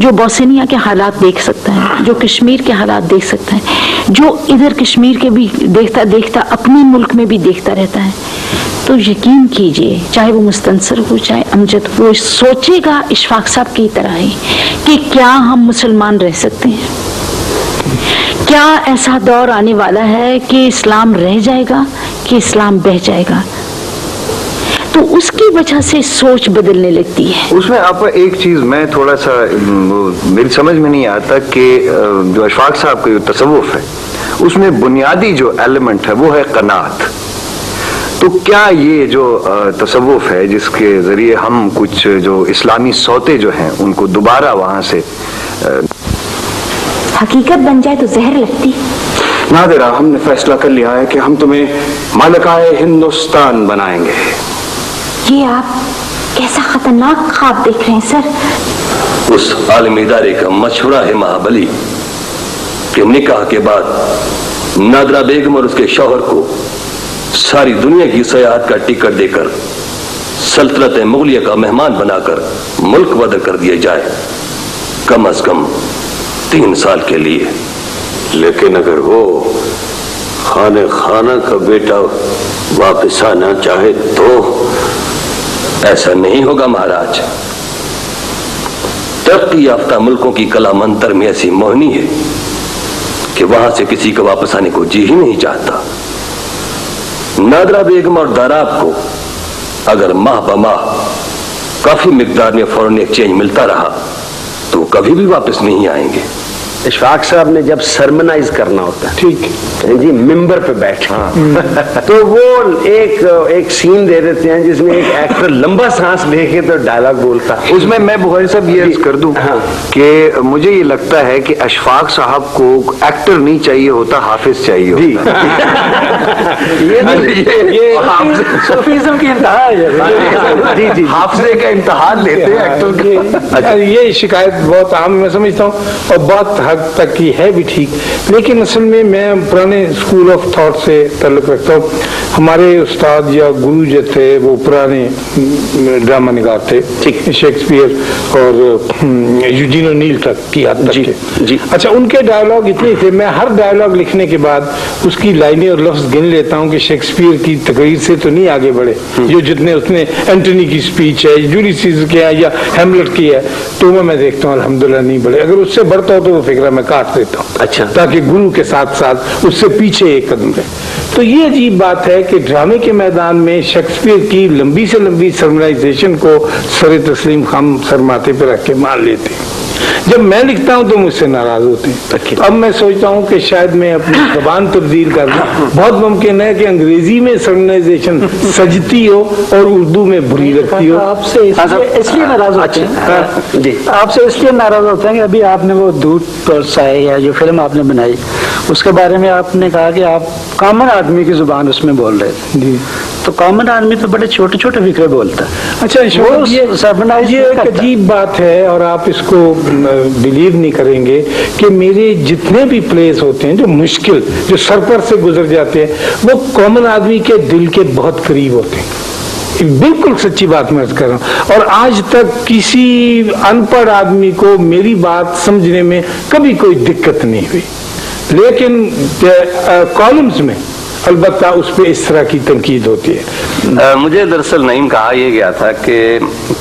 जो बोस्निया के हालात देख सकता है, जो कश्मीर के हालात देख सकता है, जो इधर कश्मीर के भी देखता देखता अपने मुल्क में भी देखता रहता है, तो यकीन कीजिए चाहे वो मुस्तनसर हो चाहे अमजद, वो सोचेगा इशफाक साहब की तरह ही कि क्या हम मुसलमान रह सकते हैं, क्या ऐसा दौर आने वाला है कि इस्लाम रह जाएगा कि इस्लाम बह जाएगा। तो उसकी वजह से सोच बदलने लगती है। उसमें आप एक चीज मैं थोड़ा सा मेरी समझ में नहीं आता कि जो अशफाक साहब का जो तसव्वुफ है उसमें बुनियादी जो एलिमेंट है वो है कनात। तो क्या ये जो तसव्वुफ है जिसके जरिए हम कुछ जो इस्लामी सौते जो हैं उनको दोबारा वहां से हकीकत बन जाए तो जहर लगती। नादिरा, हमने फैसला कर लिया है कि हम तुम्हें मलकाए हिंदुस्तान बनाएंगे। ये आप कैसा खतरनाक ख्वाब देख रहे हैं सर? उस आलिमी इदारे का मशवरा है महाबली कि निकाह के बाद नादरा बेगम और उसके शौहर को सारी दुनिया की सयाहत का टिकट देकर सल्तनत मुगलिया का मेहमान बनाकर मुल्क बदर कर दिया जाए, कम अज कम 3 साल के लिए। लेकिन अगर वो खाने खाना का बेटा वापस आना चाहे तो? ऐसा नहीं होगा महाराज। तरक्की याफ्ता मुल्कों की कला मंतर में ऐसी मोहनी है कि वहां से किसी का वापस आने को जी ही नहीं चाहता। नादरा बेगम और दाराब को अगर माह बमाह काफी मिकदार में फॉरेन एक्सचेंज मिलता रहा तो वो कभी भी वापस नहीं आएंगे। इशफाक साहब ने जब सरमनाइज करना होता है, ठीक है जी, मिंबर पे बैठा तो वो एक सीन दे देते हैं जिसमें एक एक्टर लंबा सांस लेके तो डायलॉग बोलता है। उसमें मैं बुखारी साहब ये अर्ज कर दूं कि मुझे ये लगता है कि अशफाक साहब को एक्टर नहीं चाहिए होता, हाफिज चाहिए होता। ये सूफीज़्म की इंतहा है। जी जी, हाफिजे का इम्तिहान लेते हैं एक्टर के। ये शिकायत बहुत आम मैं समझता हूँ और बहुत हद तक की है भी ठीक, लेकिन असल में मैं पुराने स्कूल ऑफ थॉट से ताल्लुक रखता हूँ। हमारे उस्ताद या गुरु जो थे वो पुराने ड्रामा निगार थे, ठीक, शेक्सपियर और यूजीन ओनील तक की हद तक के। जी। अच्छा, उनके डायलॉग इतने थे, मैं हर डायलॉग लिखने के बाद उसकी लाइनें और लफ्ज गिन लेता हूँ कि शेक्सपियर की तकरीर से तो नहीं आगे बढ़े, जो जितने उसने एंटनी की स्पीच है, जूलियस सीजर की है या हैमलेट की है, तो मैं देखता हूँ अल्हम्दुलिल्लाह नहीं बढ़े। अगर उससे बढ़ता हो तो वो फिक्र मैं काट देता हूँ, अच्छा, ताकि गुरु के साथ साथ उससे पीछे एक कदम रहे। तो ये अजीब बात है कि ड्रामे के मैदान में शेक्सपियर की लंबी से लंबी सर्मनाइजेशन को सर तस्लीम हम सर माथे पर रख के मान लेते हैं। जब मैं लिखता हूं तो मुझसे नाराज होते हैं। अब मैं सोचता हूं कि शायद मैं अपनी जबान तब्दील कर दूं। बहुत मुमकिन है कि अंग्रेजी में सर्मनाइजेशन सजती हो और उर्दू में बुरी लगती हो। आपसे इसलिए नाराज होते हैं जी, आपसे इसलिए नाराज होते हैं कि अभी आपने वो दूध परसाए या जो फिल्म आपने बनाई उसके बारे में आपने कहा कि आप कॉमन आदमी की जुबान उसमें बोल रहे थे जी। तो कॉमन आदमी तो बड़े छोटे छोटे फिक्रे बोलता है। अच्छा, ये एक अजीब बात है और आप इसको बिलीव नहीं करेंगे कि मेरे जितने भी प्लेस होते हैं जो मुश्किल, जो सर पर से गुजर जाते हैं, वो कॉमन आदमी के दिल के बहुत करीब होते हैं। बिल्कुल सच्ची बात मैं कर रहा हूँ। और आज तक किसी अनपढ़ आदमी को मेरी बात समझने में कभी कोई दिक्कत नहीं हुई, लेकिन कॉलम्स में अलबत्ता उस पर इस तरह की तनकीद होती है। मुझे दरअसल नईम कहा यह गया था कि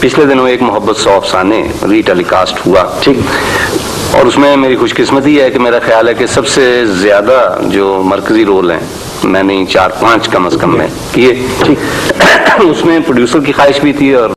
पिछले दिनों एक मोहब्बत 100 अफसाने रीटेलीकास्ट हुआ, ठीक, और उसमें मेरी खुशकिस्मती है कि मेरा ख्याल है कि सबसे ज्यादा जो मरकजी रोल हैं मैंने 4-5 कम अज कम में किए, ठीक। उसमें प्रोड्यूसर की ख्वाहिश भी थी और